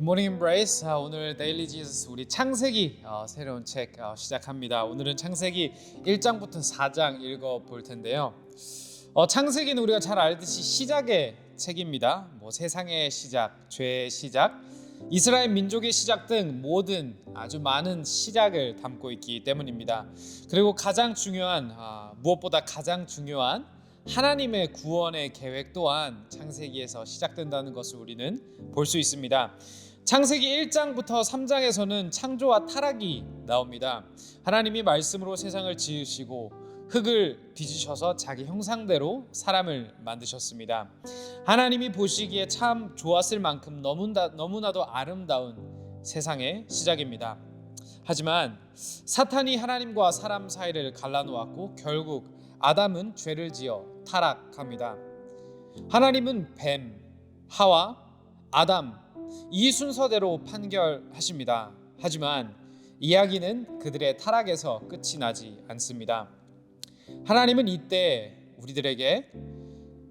굿모닝 임브레이스. 오늘 데일리 지저스 우리 창세기 새로운 책 시작합니다. 오늘은 창세기 1장부터 4장 읽어볼 텐데요. 창세기는 우리가 잘 알듯이 시작의 책입니다. 세상의 시작, 죄의 시작, 이스라엘 민족의 시작 등 모든 아주 많은 시작을 담고 있기 때문입니다. 그리고 무엇보다 가장 중요한 하나님의 구원의 계획 또한 창세기에서 시작된다는 것을 우리는 볼 수 있습니다. 창세기 1장부터 3장에서는 창조와 타락이 나옵니다. 하나님이 말씀으로 세상을 지으시고 흙을 뒤지셔서 자기 형상대로 사람을 만드셨습니다. 하나님이 보시기에 참 좋았을 만큼 너무나도 아름다운 세상의 시작입니다. 하지만 사탄이 하나님과 사람 사이를 갈라놓았고 결국 아담은 죄를 지어 타락합니다. 하나님은 뱀, 하와, 아담 이 순서대로 판결하십니다. 하지만 이야기는 그들의 타락에서 끝이 나지 않습니다. 하나님은 이때 우리들에게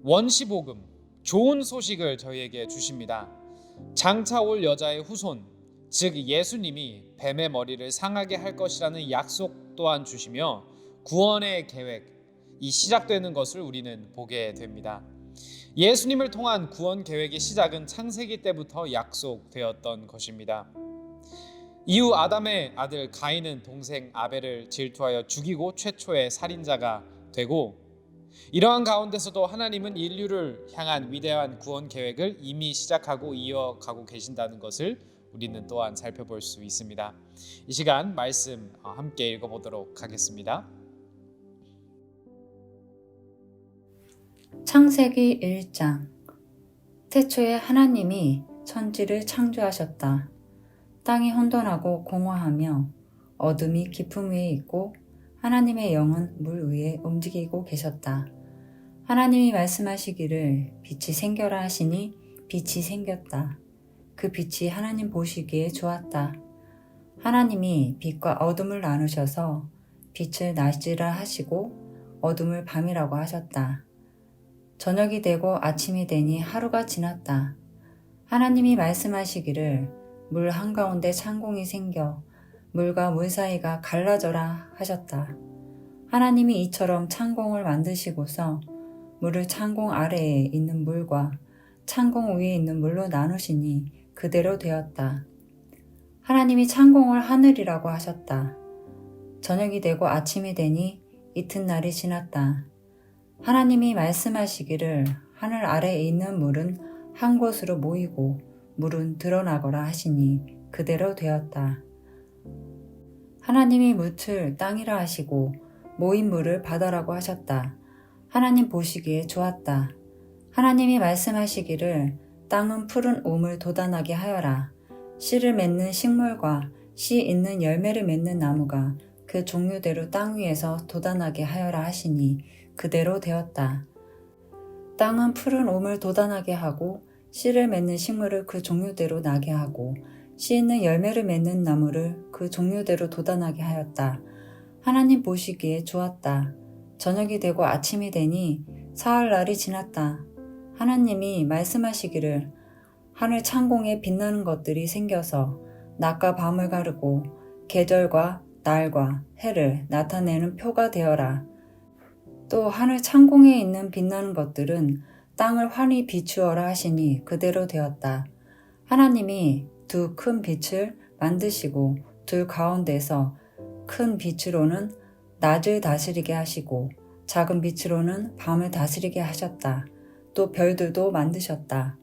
원시복음, 좋은 소식을 저희에게 주십니다. 장차 올 여자의 후손, 즉 예수님이 뱀의 머리를 상하게 할 것이라는 약속 또한 주시며 구원의 계획, 이 시작되는 것을 우리는 보게 됩니다. 예수님을 통한 구원 계획의 시작은 창세기 때부터 약속되었던 것입니다. 이후 아담의 아들 가인은 동생 아벨을 질투하여 죽이고 최초의 살인자가 되고, 이러한 가운데서도 하나님은 인류를 향한 위대한 구원 계획을 이미 시작하고 이어가고 계신다는 것을 우리는 또한 살펴볼 수 있습니다. 이 시간 말씀 함께 읽어보도록 하겠습니다. 창세기 1장. 태초에 하나님이 천지를 창조하셨다. 땅이 혼돈하고 공허하며 어둠이 깊음 위에 있고 하나님의 영은 물 위에 움직이고 계셨다. 하나님이 말씀하시기를 빛이 생겨라 하시니 빛이 생겼다. 그 빛이 하나님 보시기에 좋았다. 하나님이 빛과 어둠을 나누셔서 빛을 낮이라 하시고 어둠을 밤이라고 하셨다. 저녁이 되고 아침이 되니 하루가 지났다. 하나님이 말씀하시기를 물 한가운데 창공이 생겨 물과 물 사이가 갈라져라 하셨다. 하나님이 이처럼 창공을 만드시고서 물을 창공 아래에 있는 물과 창공 위에 있는 물로 나누시니 그대로 되었다. 하나님이 창공을 하늘이라고 하셨다. 저녁이 되고 아침이 되니 이튿날이 지났다. 하나님이 말씀하시기를 하늘 아래에 있는 물은 한 곳으로 모이고 물은 드러나거라 하시니 그대로 되었다. 하나님이 묻을 땅이라 하시고 모인 물을 바다라고 하셨다. 하나님 보시기에 좋았다. 하나님이 말씀하시기를 땅은 푸른 오물 돋아나게 하여라. 씨를 맺는 식물과 씨 있는 열매를 맺는 나무가 그 종류대로 땅 위에서 돋아나게 하여라 하시니 그대로 되었다. 땅은 푸른 오물 돋아나게 하고 씨를 맺는 식물을 그 종류대로 나게 하고 씨 있는 열매를 맺는 나무를 그 종류대로 돋아나게 하였다. 하나님 보시기에 좋았다. 저녁이 되고 아침이 되니 사흘날이 지났다. 하나님이 말씀하시기를 하늘 창공에 빛나는 것들이 생겨서 낮과 밤을 가르고 계절과 날과 해를 나타내는 표가 되어라. 또 하늘 창공에 있는 빛나는 것들은 땅을 환히 비추어라 하시니 그대로 되었다. 하나님이 두 큰 빛을 만드시고 둘 가운데서 큰 빛으로는 낮을 다스리게 하시고 작은 빛으로는 밤을 다스리게 하셨다. 또 별들도 만드셨다.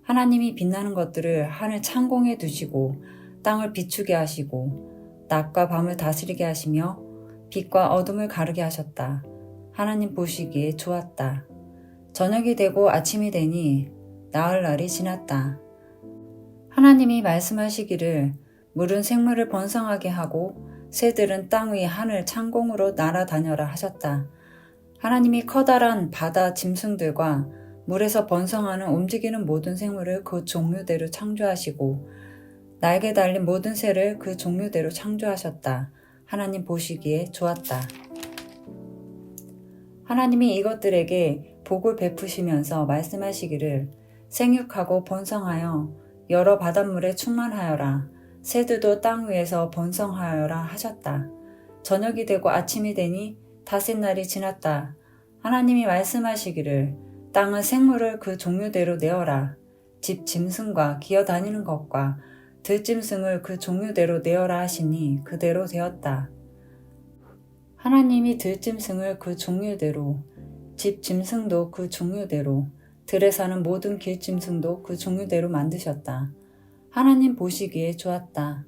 하나님이 빛나는 것들을 하늘 창공에 두시고 땅을 비추게 하시고 낮과 밤을 다스리게 하시며 빛과 어둠을 가르게 하셨다. 하나님 보시기에 좋았다. 저녁이 되고 아침이 되니 나흘날이 지났다. 하나님이 말씀하시기를 물은 생물을 번성하게 하고 새들은 땅 위 하늘 창공으로 날아다녀라 하셨다. 하나님이 커다란 바다 짐승들과 물에서 번성하는 움직이는 모든 생물을 그 종류대로 창조하시고 날개 달린 모든 새를 그 종류대로 창조하셨다. 하나님 보시기에 좋았다. 하나님이 이것들에게 복을 베푸시면서 말씀하시기를 생육하고 번성하여 여러 바닷물에 충만하여라. 새들도 땅 위에서 번성하여라 하셨다. 저녁이 되고 아침이 되니 닷새 날이 지났다. 하나님이 말씀하시기를 땅은 생물을 그 종류대로 내어라. 집 짐승과 기어다니는 것과 들짐승을 그 종류대로 내어라 하시니 그대로 되었다. 하나님이 들짐승을 그 종류대로, 집 짐승도 그 종류대로, 들에 사는 모든 길짐승도 그 종류대로 만드셨다. 하나님 보시기에 좋았다.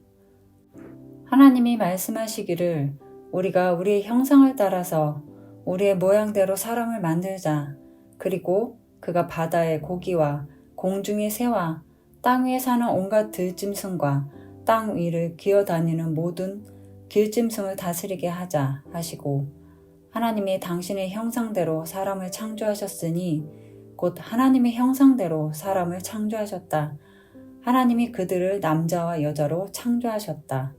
하나님이 말씀하시기를 우리가 우리의 형상을 따라서 우리의 모양대로 사람을 만들자. 그리고 그가 바다의 고기와 공중의 새와 땅 위에 사는 온갖 들짐승과 땅 위를 기어다니는 모든 길짐승을 다스리게 하자 하시고 하나님이 당신의 형상대로 사람을 창조하셨으니 곧 하나님의 형상대로 사람을 창조하셨다. 하나님이 그들을 남자와 여자로 창조하셨다.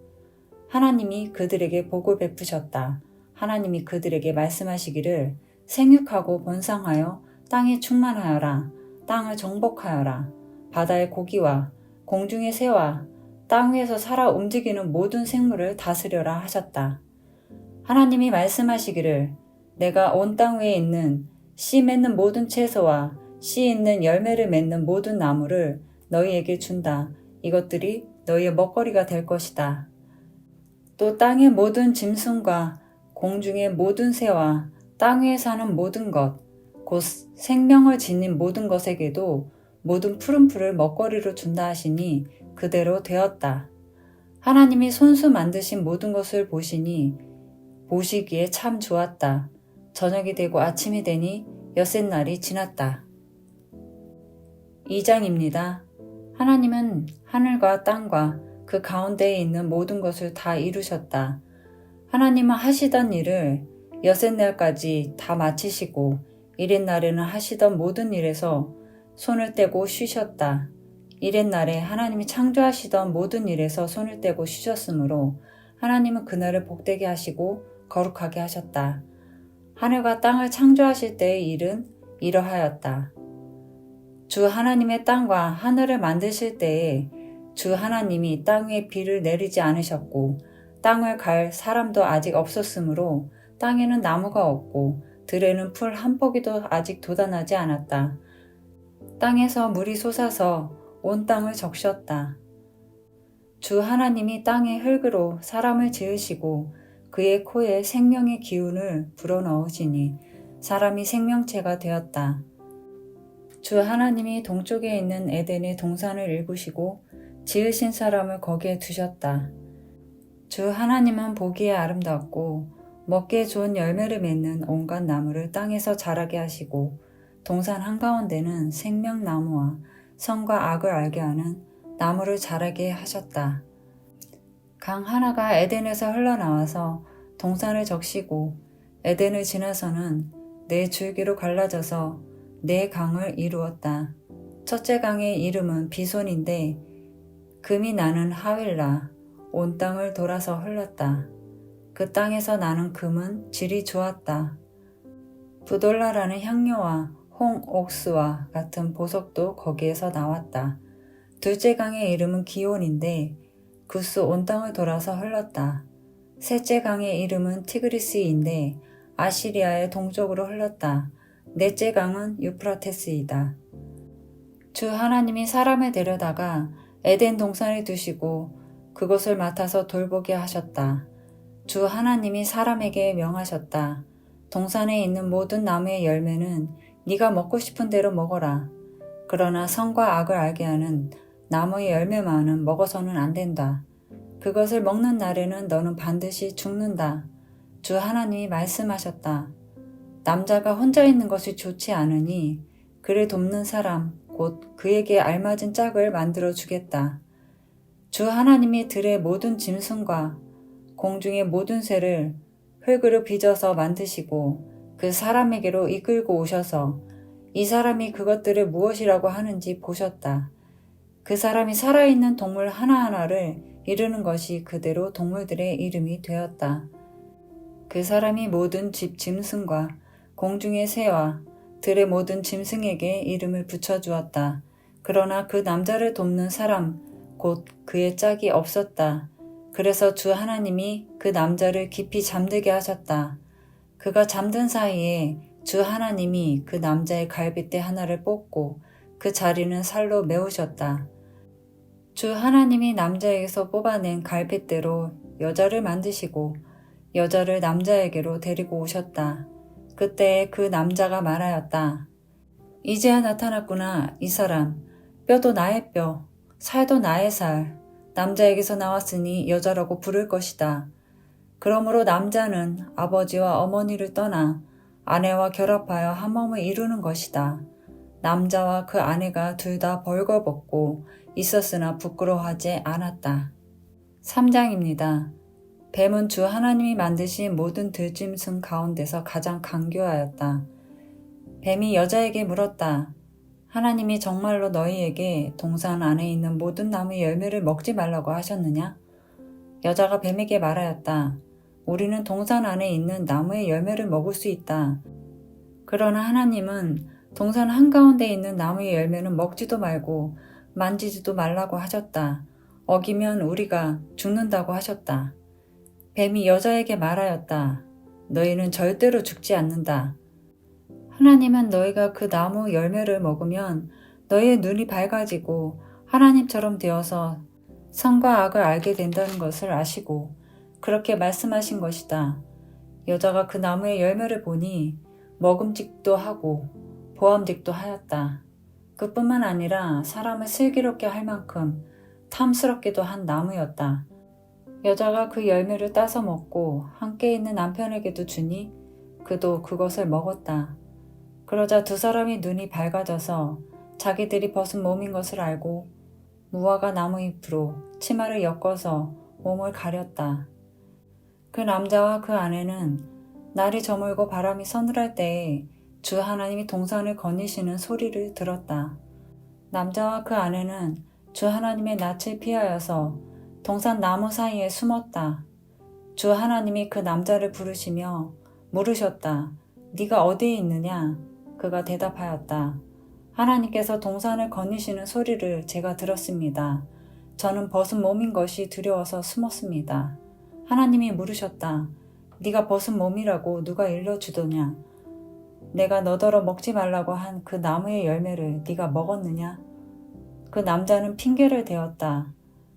하나님이 그들에게 복을 베푸셨다. 하나님이 그들에게 말씀하시기를 생육하고 번성하여 땅에 충만하여라. 땅을 정복하여라. 바다의 고기와 공중의 새와 땅 위에서 살아 움직이는 모든 생물을 다스려라 하셨다. 하나님이 말씀하시기를 내가 온 땅 위에 있는 씨 맺는 모든 채소와 씨 있는 열매를 맺는 모든 나무를 너희에게 준다. 이것들이 너희의 먹거리가 될 것이다. 또 땅의 모든 짐승과 공중의 모든 새와 땅 위에 사는 모든 것, 곧 생명을 지닌 모든 것에게도 모든 푸른 풀을 먹거리로 준다 하시니 그대로 되었다. 하나님이 손수 만드신 모든 것을 보시니 보시기에 참 좋았다. 저녁이 되고 아침이 되니 엿새 날이 지났다. 2장입니다. 하나님은 하늘과 땅과 그 가운데에 있는 모든 것을 다 이루셨다. 하나님은 하시던 일을 엿새 날까지 다 마치시고 일흔 날에는 하시던 모든 일에서 손을 떼고 쉬셨다. 일흔 날에 하나님이 창조하시던 모든 일에서 손을 떼고 쉬셨으므로 하나님은 그날을 복되게 하시고 거룩하게 하셨다. 하늘과 땅을 창조하실 때의 일은 이러하였다. 주 하나님의 땅과 하늘을 만드실 때에 주 하나님이 땅 위에 비를 내리지 않으셨고 땅을 갈 사람도 아직 없었으므로 땅에는 나무가 없고 들에는 풀 한 포기도 아직 돋아나지 않았다. 땅에서 물이 솟아서 온 땅을 적셨다. 주 하나님이 땅의 흙으로 사람을 지으시고 그의 코에 생명의 기운을 불어넣으시니 사람이 생명체가 되었다. 주 하나님이 동쪽에 있는 에덴의 동산을 일구시고 지으신 사람을 거기에 두셨다. 주 하나님은 보기에 아름답고 먹기에 좋은 열매를 맺는 온갖 나무를 땅에서 자라게 하시고 동산 한가운데는 생명나무와 선과 악을 알게 하는 나무를 자라게 하셨다. 강 하나가 에덴에서 흘러나와서 동산을 적시고 에덴을 지나서는 네 줄기로 갈라져서 네 강을 이루었다. 첫째 강의 이름은 비손인데 금이 나는 하윌라 온 땅을 돌아서 흘렀다. 그 땅에서 나는 금은 질이 좋았다. 부돌라라는 향료와 홍옥수와 같은 보석도 거기에서 나왔다. 둘째 강의 이름은 기온인데 구스 온 땅을 돌아서 흘렀다. 셋째 강의 이름은 티그리스인데 아시리아의 동쪽으로 흘렀다. 넷째 강은 유프라테스이다. 주 하나님이 사람을 데려다가 에덴 동산에 두시고 그것을 맡아서 돌보게 하셨다. 주 하나님이 사람에게 명하셨다. 동산에 있는 모든 나무의 열매는 네가 먹고 싶은 대로 먹어라. 그러나 선과 악을 알게 하는 나무의 열매만은 먹어서는 안 된다. 그것을 먹는 날에는 너는 반드시 죽는다. 주 하나님이 말씀하셨다. 남자가 혼자 있는 것이 좋지 않으니 그를 돕는 사람 곧 그에게 알맞은 짝을 만들어 주겠다. 주 하나님이 들의 모든 짐승과 공중의 모든 새를 흙으로 빚어서 만드시고 그 사람에게로 이끌고 오셔서 이 사람이 그것들을 무엇이라고 하는지 보셨다. 그 사람이 살아있는 동물 하나하나를 이루는 것이 그대로 동물들의 이름이 되었다. 그 사람이 모든 집 짐승과 공중의 새와 들의 모든 짐승에게 이름을 붙여주었다. 그러나 그 남자를 돕는 사람 곧 그의 짝이 없었다. 그래서 주 하나님이 그 남자를 깊이 잠들게 하셨다. 그가 잠든 사이에 주 하나님이 그 남자의 갈빗대 하나를 뽑고 그 자리는 살로 메우셨다. 주 하나님이 남자에게서 뽑아낸 갈빗대로 여자를 만드시고 여자를 남자에게로 데리고 오셨다. 그때 그 남자가 말하였다. 이제야 나타났구나. 이 사람. 뼈도 나의 뼈, 살도 나의 살. 남자에게서 나왔으니 여자라고 부를 것이다. 그러므로 남자는 아버지와 어머니를 떠나 아내와 결합하여 한 몸을 이루는 것이다. 남자와 그 아내가 둘 다 벌거벗고 있었으나 부끄러워하지 않았다. 3장입니다. 뱀은 주 하나님이 만드신 모든 들짐승 가운데서 가장 간교하였다. 뱀이 여자에게 물었다. 하나님이 정말로 너희에게 동산 안에 있는 모든 나무의 열매를 먹지 말라고 하셨느냐? 여자가 뱀에게 말하였다. 우리는 동산 안에 있는 나무의 열매를 먹을 수 있다. 그러나 하나님은 동산 한가운데 있는 나무의 열매는 먹지도 말고 만지지도 말라고 하셨다. 어기면 우리가 죽는다고 하셨다. 뱀이 여자에게 말하였다. 너희는 절대로 죽지 않는다. 하나님은 너희가 그 나무 열매를 먹으면 너희의 눈이 밝아지고 하나님처럼 되어서 선과 악을 알게 된다는 것을 아시고 그렇게 말씀하신 것이다. 여자가 그 나무의 열매를 보니 먹음직도 하고 보암직도 하였다. 그뿐만 아니라 사람을 슬기롭게 할 만큼 탐스럽기도 한 나무였다. 여자가 그 열매를 따서 먹고 함께 있는 남편에게도 주니 그도 그것을 먹었다. 그러자 두 사람이 눈이 밝아져서 자기들이 벗은 몸인 것을 알고 무화과 나무 잎으로 치마를 엮어서 몸을 가렸다. 그 남자와 그 아내는 날이 저물고 바람이 서늘할 때에 주 하나님이 동산을 거니시는 소리를 들었다. 남자와 그 아내는 주 하나님의 낯을 피하여서 동산 나무 사이에 숨었다. 주 하나님이 그 남자를 부르시며 물으셨다. 네가 어디에 있느냐? 그가 대답하였다. 하나님께서 동산을 거니시는 소리를 제가 들었습니다. 저는 벗은 몸인 것이 두려워서 숨었습니다. 하나님이 물으셨다. 네가 벗은 몸이라고 누가 일러주더냐? 내가 너더러 먹지 말라고 한 그 나무의 열매를 네가 먹었느냐? 그 남자는 핑계를 대었다.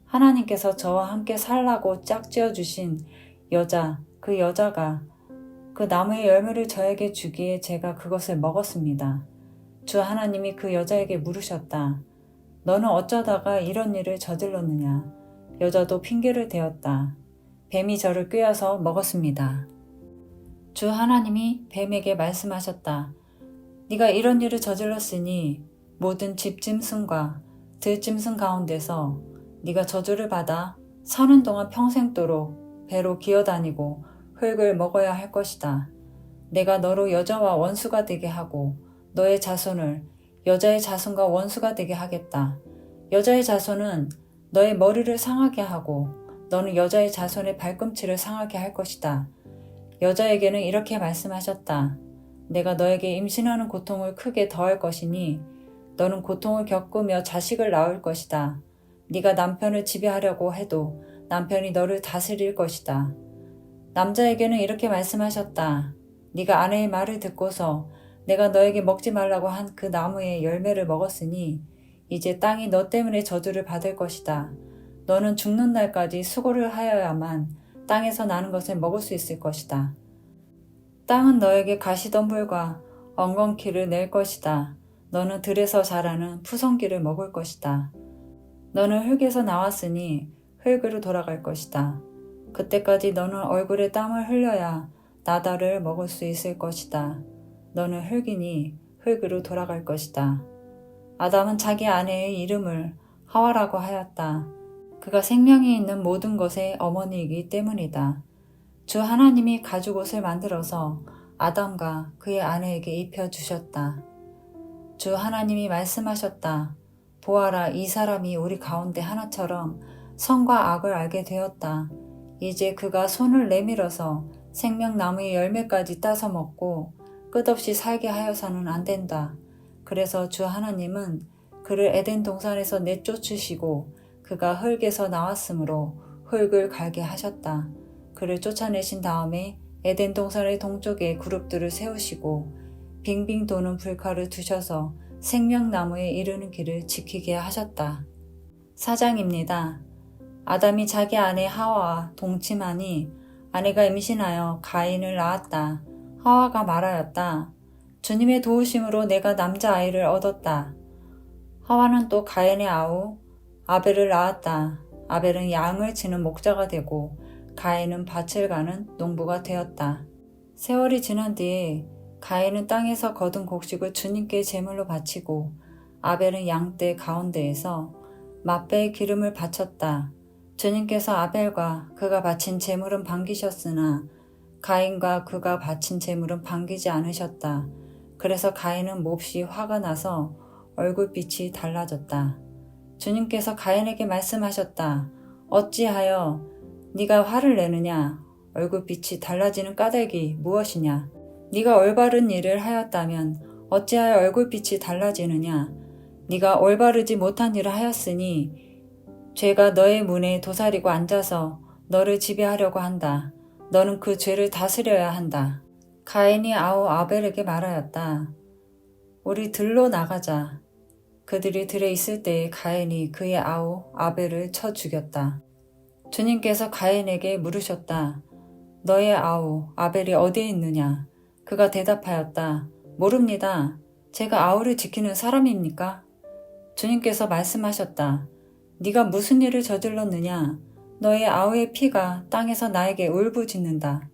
하나님께서 저와 함께 살라고 짝지어 주신 그 여자가 그 나무의 열매를 저에게 주기에 제가 그것을 먹었습니다. 주 하나님이 그 여자에게 물으셨다. 너는 어쩌다가 이런 일을 저질렀느냐? 여자도 핑계를 대었다. 뱀이 저를 꿰어서 먹었습니다. 주 하나님이 뱀에게 말씀하셨다. 네가 이런 일을 저질렀으니 모든 집짐승과 들짐승 가운데서 네가 저주를 받아 사는 동안 평생도록 배로 기어다니고 흙을 먹어야 할 것이다. 내가 너로 여자와 원수가 되게 하고 너의 자손을 여자의 자손과 원수가 되게 하겠다. 여자의 자손은 너의 머리를 상하게 하고 너는 여자의 자손의 발꿈치를 상하게 할 것이다. 여자에게는 이렇게 말씀하셨다. 내가 너에게 임신하는 고통을 크게 더할 것이니 너는 고통을 겪으며 자식을 낳을 것이다. 네가 남편을 지배하려고 해도 남편이 너를 다스릴 것이다. 남자에게는 이렇게 말씀하셨다. 네가 아내의 말을 듣고서 내가 너에게 먹지 말라고 한 그 나무의 열매를 먹었으니 이제 땅이 너 때문에 저주를 받을 것이다. 너는 죽는 날까지 수고를 하여야만 땅에서 나는 것을 먹을 수 있을 것이다. 땅은 너에게 가시덤불과 엉겅퀴를 낼 것이다. 너는 들에서 자라는 푸성귀를 먹을 것이다. 너는 흙에서 나왔으니 흙으로 돌아갈 것이다. 그때까지 너는 얼굴에 땀을 흘려야 나다를 먹을 수 있을 것이다. 너는 흙이니 흙으로 돌아갈 것이다. 아담은 자기 아내의 이름을 하와라고 하였다. 그가 생명이 있는 모든 것의 어머니이기 때문이다. 주 하나님이 가죽옷을 만들어서 아담과 그의 아내에게 입혀주셨다. 주 하나님이 말씀하셨다. 보아라, 이 사람이 우리 가운데 하나처럼 선과 악을 알게 되었다. 이제 그가 손을 내밀어서 생명나무의 열매까지 따서 먹고 끝없이 살게 하여서는 안 된다. 그래서 주 하나님은 그를 에덴 동산에서 내쫓으시고 그가 흙에서 나왔으므로 흙을 갈게 하셨다. 그를 쫓아내신 다음에 에덴 동산의 동쪽에 그룹들을 세우시고 빙빙 도는 불칼을 두셔서 생명나무에 이르는 길을 지키게 하셨다. 4장입니다. 아담이 자기 아내 하와와 동침하니 아내가 임신하여 가인을 낳았다. 하와가 말하였다. 주님의 도우심으로 내가 남자아이를 얻었다. 하와는 또 가인의 아우 아벨을 낳았다. 아벨은 양을 치는 목자가 되고 가인은 밭을 가는 농부가 되었다. 세월이 지난 뒤에 가인은 땅에서 거둔 곡식을 주님께 제물로 바치고 아벨은 양떼 가운데에서 맛배의 기름을 바쳤다. 주님께서 아벨과 그가 바친 제물은 반기셨으나 가인과 그가 바친 제물은 반기지 않으셨다. 그래서 가인은 몹시 화가 나서 얼굴빛이 달라졌다. 주님께서 가인에게 말씀하셨다. 어찌하여 네가 화를 내느냐? 얼굴빛이 달라지는 까닭이 무엇이냐? 네가 올바른 일을 하였다면 어찌하여 얼굴빛이 달라지느냐? 네가 올바르지 못한 일을 하였으니 죄가 너의 문에 도사리고 앉아서 너를 지배하려고 한다. 너는 그 죄를 다스려야 한다. 가인이 아우 아벨에게 말하였다. 우리 들로 나가자. 그들이 들에 있을 때에 가인이 그의 아우 아벨을 쳐 죽였다. 주님께서 가인에게 물으셨다. 너의 아우 아벨이 어디에 있느냐? 그가 대답하였다. 모릅니다. 제가 아우를 지키는 사람입니까? 주님께서 말씀하셨다. 네가 무슨 일을 저질렀느냐? 너의 아우의 피가 땅에서 나에게 울부짖는다.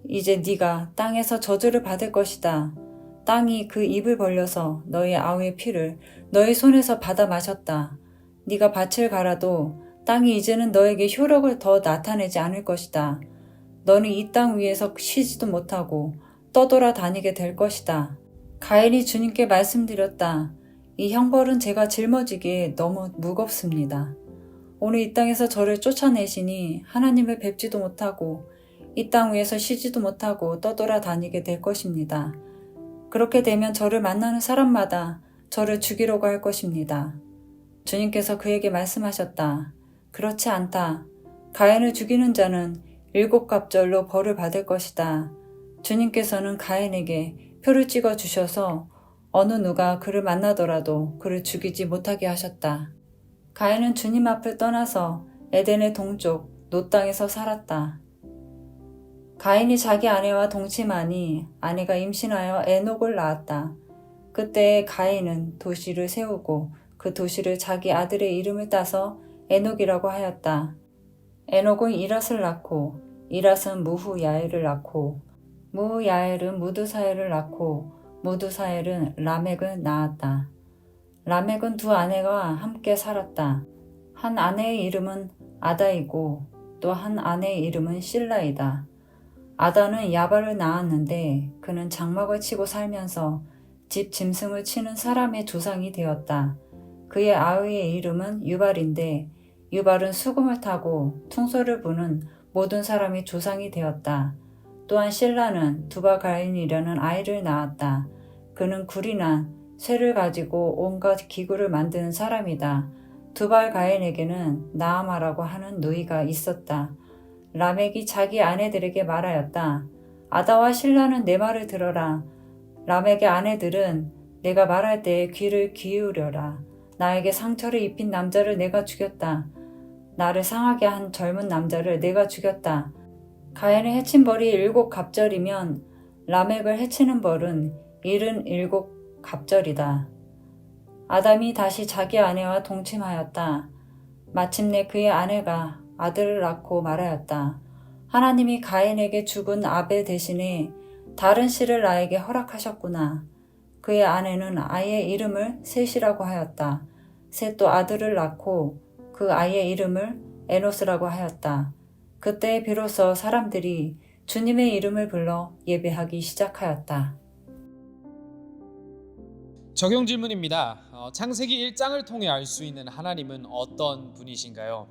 이제 네가 땅에서 저주를 받을 것이다. 땅이 그 입을 벌려서 너의 아우의 피를 너의 손에서 받아 마셨다. 네가 밭을 갈아도 땅이 이제는 너에게 효력을 더 나타내지 않을 것이다. 너는 이 땅 위에서 쉬지도 못하고 떠돌아 다니게 될 것이다. 가인이 주님께 말씀드렸다. 이 형벌은 제가 짊어지기에 너무 무겁습니다. 오늘 이 땅에서 저를 쫓아내시니 하나님을 뵙지도 못하고 이 땅 위에서 쉬지도 못하고 떠돌아 다니게 될 것입니다. 그렇게 되면 저를 만나는 사람마다 저를 죽이려고 할 것입니다. 주님께서 그에게 말씀하셨다. 그렇지 않다. 가인을 죽이는 자는 7갑절로 벌을 받을 것이다. 주님께서는 가인에게 표를 찍어 주셔서 어느 누가 그를 만나더라도 그를 죽이지 못하게 하셨다. 가인은 주님 앞을 떠나서 에덴의 동쪽 노 땅에서 살았다. 가인이 자기 아내와 동침하니 아내가 임신하여 에녹을 낳았다. 그때 가인은 도시를 세우고 그 도시를 자기 아들의 이름을 따서 에녹이라고 하였다. 에녹은 이랏을 낳고 이랏은 무후야엘을 낳고 무후야엘은 무드사엘을 낳고 무드사엘은 라멕을 낳았다. 라멕은 두 아내가 함께 살았다. 한 아내의 이름은 아다이고 또 한 아내의 이름은 실라이다. 아다는 야발을 낳았는데 그는 장막을 치고 살면서 집 짐승을 치는 사람의 조상이 되었다. 그의 아우의 이름은 유발인데 유발은 수금을 타고 퉁소를 부는 모든 사람의 조상이 되었다. 또한 실라는 두바가인이라는 아이를 낳았다. 그는 굴이나 쇠를 가지고 온갖 기구를 만드는 사람이다. 두발가인에게는 나아마라고 하는 누이가 있었다. 라멕이 자기 아내들에게 말하였다. 아다와 실라는 내 말을 들어라. 라멕의 아내들은 내가 말할 때에 귀를 기울여라. 나에게 상처를 입힌 남자를 내가 죽였다. 나를 상하게 한 젊은 남자를 내가 죽였다. 가인을 해친 벌이 7갑절이면 라멕을 해치는 벌은 77갑절이다. 아담이 다시 자기 아내와 동침하였다. 마침내 그의 아내가 아들을 낳고 말하였다. 하나님이 가인에게 죽은 아벨 대신에 다른 씨를 나에게 허락하셨구나. 그의 아내는 아이의 이름을 셋이라고 하였다. 셋도 아들을 낳고 그 아이의 이름을 에노스라고 하였다. 그때 비로소 사람들이 주님의 이름을 불러 예배하기 시작하였다. 적용 질문입니다. 창세기 1장을 통해 알 수 있는 하나님은 어떤 분이신가요?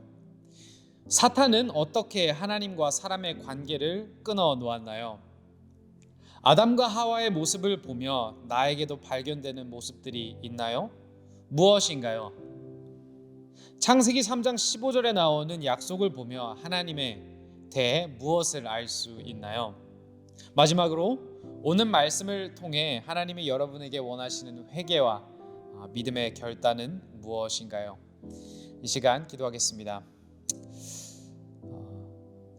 사탄은 어떻게 하나님과 사람의 관계를 끊어 놓았나요? 아담과 하와의 모습을 보며 나에게도 발견되는 모습들이 있나요? 무엇인가요? 창세기 3장 15절에 나오는 약속을 보며 하나님에 대해 무엇을 알 수 있나요? 마지막으로 오늘 말씀을 통해 하나님이 여러분에게 원하시는 회개와 믿음의 결단은 무엇인가요? 이 시간 기도하겠습니다.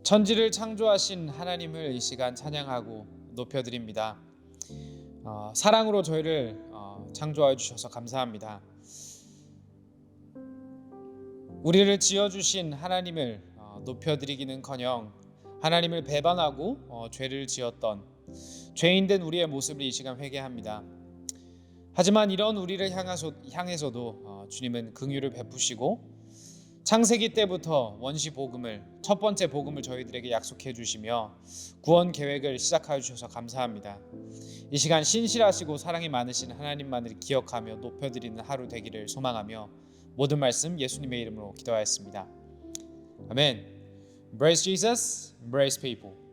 천지를 창조하신 하나님을 이 시간 찬양하고 높여드립니다. 사랑으로 저희를 창조하여 주셔서 감사합니다. 우리를 지어주신 하나님을 높여드리기는커녕 하나님을 배반하고 죄를 지었던 죄인된 우리의 모습을 이 시간 회개합니다. 하지만 이런 우리를 향해서도 주님은 긍휼을 베푸시고 창세기 때부터 원시 복음을, 첫 번째 복음을 저희들에게 약속해 주시며 구원 계획을 시작하여 주셔서 감사합니다. 이 시간 신실하시고 사랑이 많으신 하나님만을 기억하며 높여드리는 하루 되기를 소망하며 모든 말씀 예수님의 이름으로 기도하였습니다. 아멘. Embrace Jesus, embrace people.